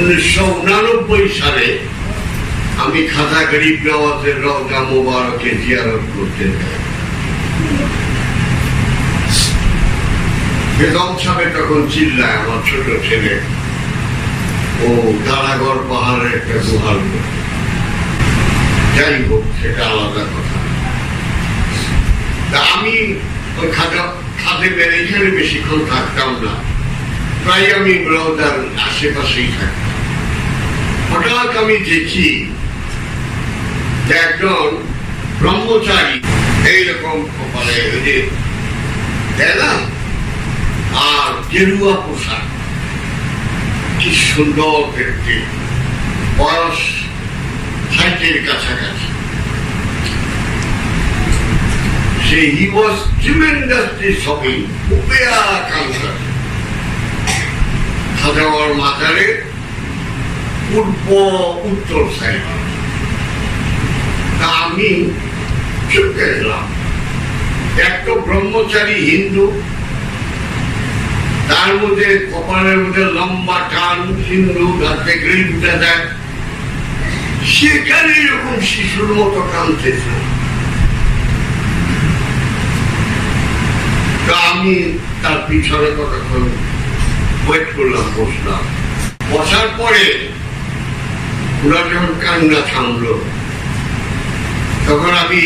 1989 সালে আমি খাজা গরিব নওয়াজের রওজা মোবারকে জিয়ারত করতে যাই। বেগম সাহেব তখন চিল্লায়, আমার ছোট ছেলে, ও দাঁড়াগড় পাহাড়ের একটা গুহার মধ্যে। যাই হোক, সেটা আলাদা কথা। তা আমি ওই খাদেমের এখানে বেশিক্ষণ থাকতাম না, প্রায় আমি রওজার আশেপাশেই থাকতাম। হঠাৎ আমি দেখি যে একজন ব্রহ্মচারী এইরকম কপালে আর গেরুয়া পোশাক, কি সুন্দর দেখতে, বয়স 60-এর কাছাকাছি। He was tremendously sobbing, খাজাওয়ার মাজারের পূর্ব উত্তর সাইড। তা আমি চুপকে গেলাম। একটা ব্রহ্মচারী হিন্দু, তার মধ্যে কপালের মধ্যে লম্বা টান, হিন্দু হাতে গ্রিল উঠে যায়, সেখানে এরকম শিশুর মতো কাঁদতেছে। আমি তার পিছনে কতক্ষণ ওয়েট করলাম, বসলাম। বসার পরে ওরা যখন কান্না থামলো, তখন আমি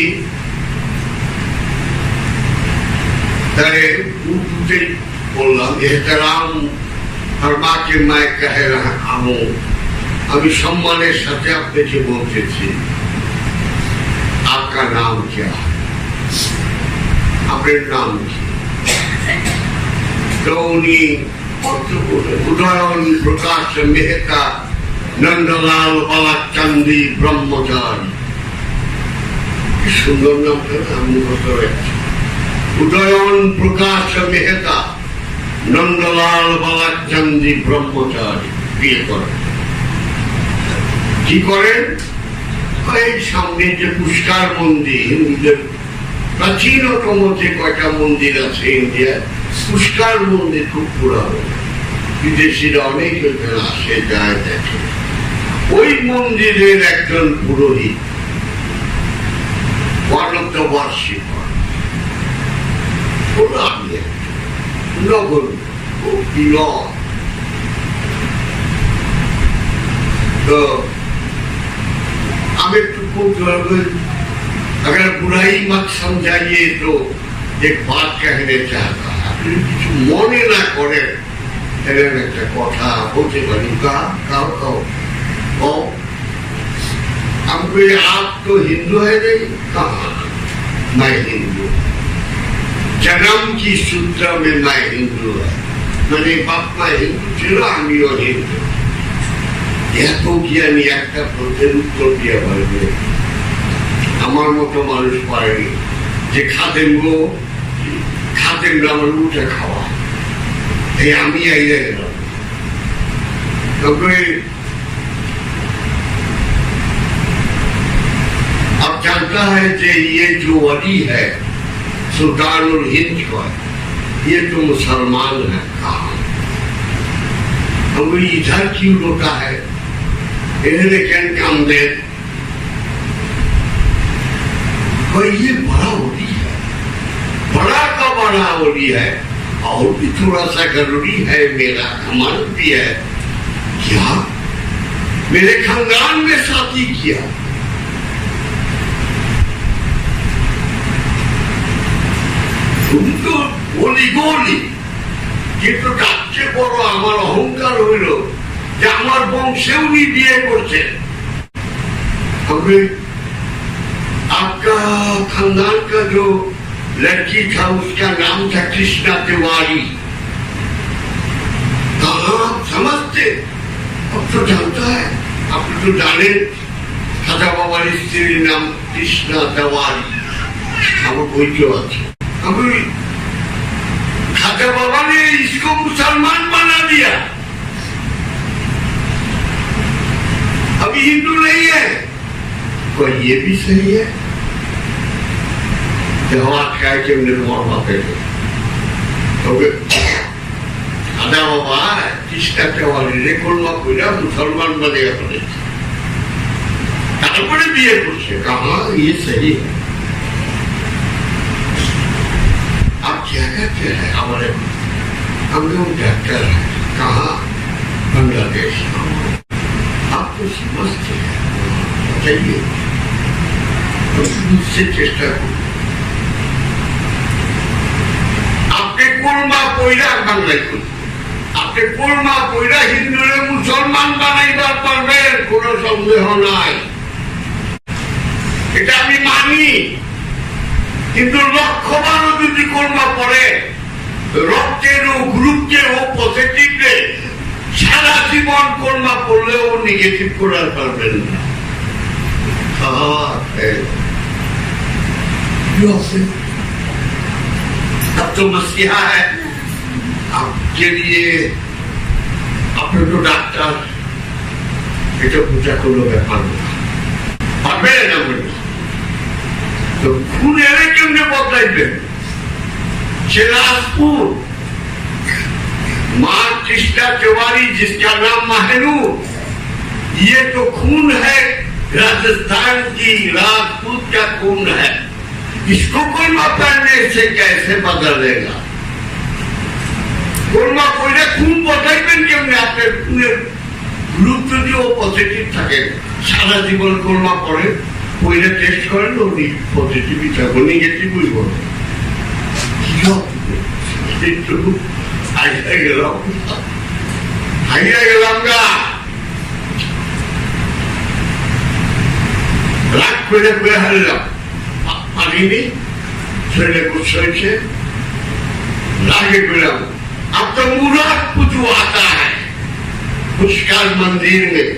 তারে উঠতেই বললাম, এহতেরাম আর মাকে মায়ে কাহে আমো, আমি সম্মানের সাথে আপনাকে বলতেছি, আপনার নাম কি? আপনার নাম কি? তো উনি উদয়ন প্রকাশ মেহতা নন্দলাল বালাচান্দি ব্রহ্মচারী। কি সুন্দর নামটা, আমি কত উদয়ন প্রকাশ মেহতা নন্দলাল বালাচান্দি ব্রহ্মচারী বিয়ে করেন। কি করেন? এই সামনে যে পুষ্কার মন্দির, হিন্দুদের প্রাচীনতম যে কয়টা মন্দির আছে ইন্ডিয়ায়, পুষ্কার মন্দির খুব পুরানো, বিদেশিরা অনেক ওখানে আসে যায় দেখে। ওই মন্দিরের একজন পুরোহিত, one of the worshipper, নগর তো আমি একটু अगर बुराई मत समझाइए तो एक बात कहने चाहता है, আপনি কিছু মনে না করেন, এরকম একটা কথা বলতে পারি। हमको आप तो हिंदू है नहीं? कहा मैं हिंदू, जन्म की सूत्र में मैं हिंदू है, मैंने बाप माँ हिंदू ছিল, আমিও হিন্দু। এত জ্ঞানী একটা প্রশ্নের উত্তর দিয়ে পারবে আমার মতো মানুষ পারেনি। যে খাদেমরা আমার উঠে খাওয়া, এই আমি আইলে গেলাম। अब जानता है कि ये जो वली है सुल्तानुल हिंद का, ये तो मुसलमान है। कहा हम इधर क्यों रोता है? इन्होंने क्या काम दे? ये बड़ा वली है, बड़ा का बड़ा वली है, और भी थोड़ा सा जरूरी है, मेरा अमल भी है। क्या मेरे खानदान में शादी किया? तुम तो बोली गोली, কিন্তু তার চেয়ে বড় আমার অহংকার হইল যে আমার বংশে উনি বিয়ে করছেন। आपका खानदान का जो लड़की था उसका नाम था कृष्णा तिवारी। कहाँ आप समझते? अब तो जानता है, आप तो जाने खाजा बाबार स्त्री नाम कृष्णा तिवारी। अब कोई क्यों अच्छा, अब खाजा बाबा ने इसको मुसलमान बना दिया, अभी हिंदू नहीं है। तो ये भी सही है, হাত খায় কেমনি তোমার বাপে। তবে দাদা বাবা তিস্তা তেওয়ারিরে কলমা কইরা মুসলমান বানিয়ে ফেলেছে, তারপরে বিয়ে করছে। কাহা ইয়ে সহি आप क्या करते हैं? हमारे हम लोग डॉक्टर हैं। कहाँ? बांग्लादेश। आप तो समझते हैं, बताइए मुझसे चेष्टा करो। आपने कोलमा पइरा बांग्लादेश, आपने कोलमा पइरा हिंदुरे मुसलमान बानाइবার পারবেন, কোনো সন্দেহ নাই, এটা আমি মানি। কিন্তু লক্ষ্যবানও যদি কলমা পড়ে, রক্তের ও গ্রুপকে ও পজিটিভে সারা জীবন কলমা পড়লেও নেগেটিভ করার পারবেন না। अब तो मसीहा है आपके लिए, আপনি তো ডাক্তার, এটা পূজা করলো ব্যাপার পারবেন না বলে तो खून केमने बदलाइबे? से राजपूत मां तिस्ता तिवारी जिसका नाम महनूर, ये तो खून है राजस्थान की राजपूत का खून है, इसको कोलमा पहनने से कैसे बदलेगा? कोलमा पहले खून बदलाइबेन केमने? आपने खूनेर ग्रुप যদি ও পজিটিভ থাকে, সারা জীবন কোলমা পড়ে পয়লা টেস্ট করেন, উনি পজিটিভই থাকবো, নেগেটিভই বলো। হাইয়া গেলাম গা, রাগ করে করে হারলাম, পারিনি, শরীরে গুচ্ছ হয়েছে, রাগে গেলাম। अब तो मुराद पूजो आता है, पुष्कर मंदिर में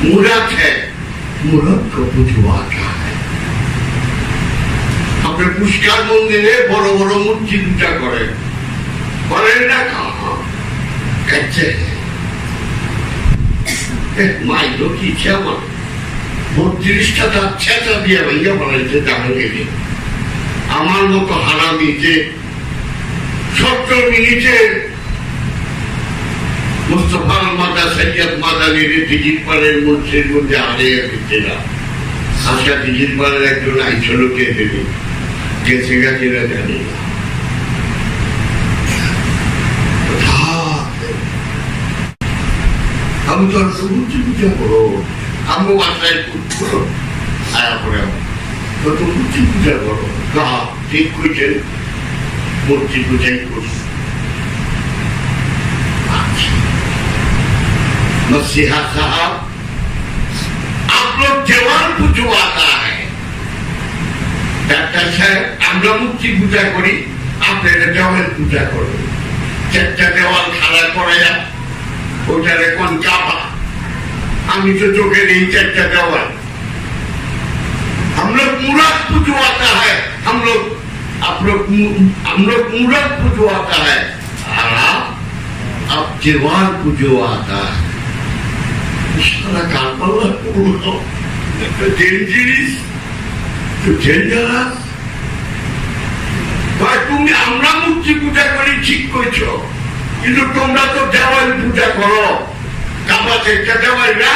मुराद है, मुराद को पूजवाता है। अपने पुष्कर मंदिरे बड़ो बड़ो मूर्ति पूजा करें, करें ना? कहा कहते हैं माई तो की क्षमा 32টা ছেঁচা দিয়ে ভাইয়া বানাইছে জাহাঙ্গীরে। আমার মতো হারামি যে 70 মিনিটে মুস্তফা মাদা সৈয়দ মাদানির দিঘির পাড়ের মসজিদের মধ্যে হারিয়ে গেছিলাম। আশা দিঘির পাড়ের একজন আইছিল কে দেবে, গেছে গেছিলা জানি না। আমি তো আর মূর্তি পূজা করো, আমি বাসায় করো, আয়া পরে তো মূর্তি পূজা করো। ঠিক করেছেন, मूर्ति पूजा करती। मसीहा साहब, आप लोग देवाल पूजवाता है, ডাক্তার সাহেব আমরা মূর্তি পূজা করি, আপনারা দেওয়াল পূজা করেন। চারটা দেওয়াল খাড়া করাইয়া ওটারে কোন কাবা, আমি তো চোখের এই চারটা দেওয়াল। हम लोग मुराद पूजवाता है, हम लोग मूर्त पूजवाता है, अब दीवार पूजवाता है। सारा कालपाला डेंजरिस तो डेंजारास। ভাই তুমি আমরা মূর্তি পূজা করি ঠিক করছো, কিন্তু তোমরা তো দেওয়াল পূজা করো। কাবা একটা দেওয়াল না,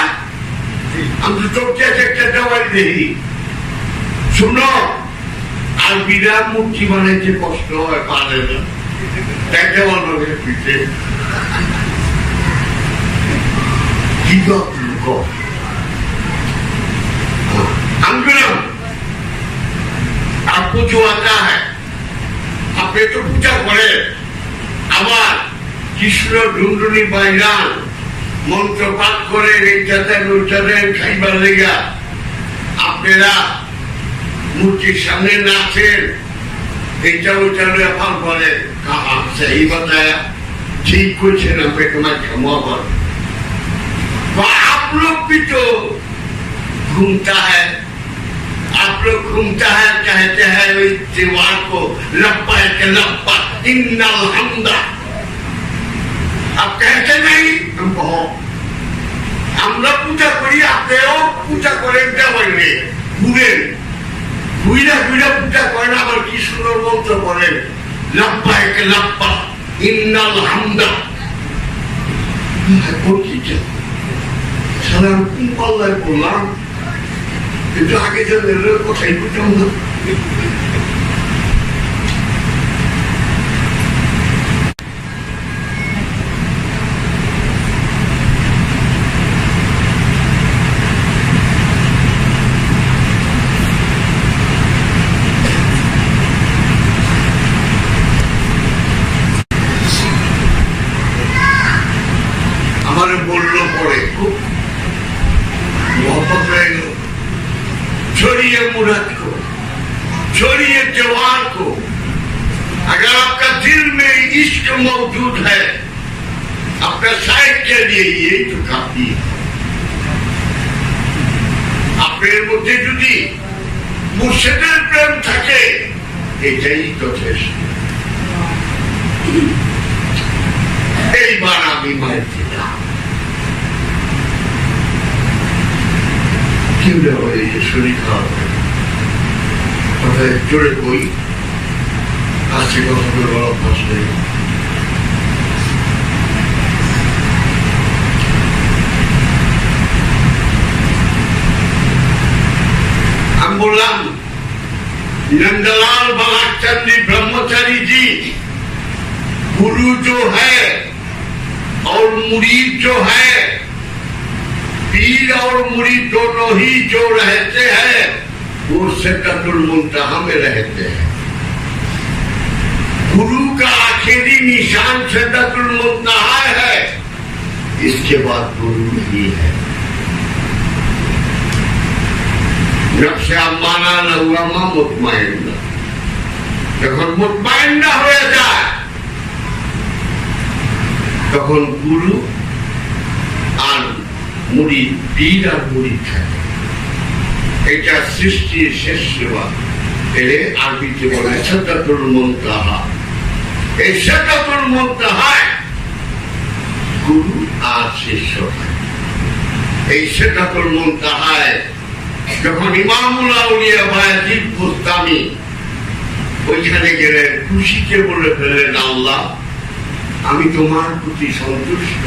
আমি তো একটা দেওয়াল দেখি। শুনো, আর বিরাট মূর্তি বানাইতে কষ্ট হয়, পারে না, দেখে অন্যদের পিঠে কি লোক। আর পুজো আতা হয়, আপনি তো পূজা করেন। আবার কৃষ্ণ ঢুন্ডুনি বাইরান মন্ত্র পাঠ করে এইটাতে খাইবার লেগা আপনারা মূর্তির সামনে নাচেন, এইটা ওইটা ব্যাপার করেন। कहा सही बताया, ठीक कुछ न पे तुम्हें क्षमा कर। आप लोग भी तो घूमता है, आप लोग घूमता है, कहते हैं इस दीवार को लप्पा के लप्पा इन्नल हमदा। आप कहते नहीं, हम कहो আমরা পূজা করি, আপনিও পূজা করেন। দেওয়ালে ঘুরেন, ঘুরা ঘুরা পূজা করেন, আবার কি সুন্দর মন্ত্র করেন, লপ্পা একে লপ্পা ইন্নাল হামদা পড়ছি সালাম কোন পাল্লায় পড়লাম, কিন্তু আগে যেন কোথায় বুঝলাম না। আমার বললো পরে খুব मोहब्बत रह लो, छोड़िए मुराद को, छोड़िए जवान को। अगर आपका दिल में इश्क मौजूद है, आपका साइड के लिए यही तो काफी है। आपের মধ্যে যদি মুর্শিদের প্রেম থাকে, এটাই যথেষ্ট। এইবার আমি মায়ের দিলাম শরীর খারাপ কথায় জোরে বই আছে, কথা বলে অভ্যাস নেই। हम बोला नंदलाल बालाचंदी ब्रह्मचारी जी, गुरु जो है और मुरीद जो है, पीर और मुरीद दोनों ही जो रहते हैं वो सिद्दतुल मुंतहा में रहते हैं। गुरु का आखिरी निशान सिद्दतुल मुंतहा है, इसके बाद गुरु नहीं है। नफ्से अम्मारा लहुआमा मुतमाइन्ना, যখন মুতমাইন্না হয়ে যায় তখন গুরু আর মুরিদ, পীর আর মুরিদ থাকে। এটা সৃষ্টির শেষ সেবা, এর আরবিতে বলে সিদরাতুল মুনতাহা। এই সিদরাতুল মুনতাহায় গুরু আর শিষ্য থাকে। এই সিদরাতুল মুনতাহায় যখন ইমামুল আউলিয়া বায়াজিদ বুস্তামি ওইখানে গেলেন, খুশিতে বলে ফেললেন, আল্লাহ আমি তোমার প্রতি সন্তুষ্ট,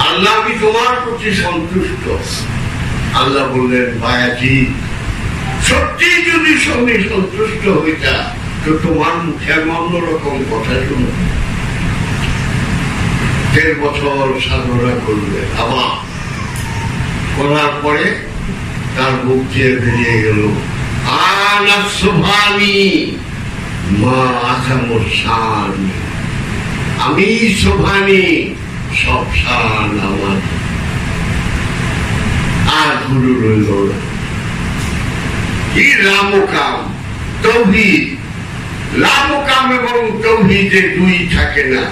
আল্লাহ আমি তোমার প্রতি সন্তুষ্ট। আল্লাহ বললেন, বায়াজিদ সত্যি যদি সঙ্গে সন্তুষ্ট হইতা তো তোমার মুখে আমি অন্যরকম কথা শুনব। ১.৫ বছর সাধনা করবে, আবার করার পরে তার মুখ দিয়ে বেরিয়ে গেল, আনা সুবহানি মা আযামুশ শান, আমি সুবহানি, সব শান আমার। আর গুরু রইল না। কি লামকাম তৌহিদ, লামকাম এবং তৌহিদে দুই থাকে না।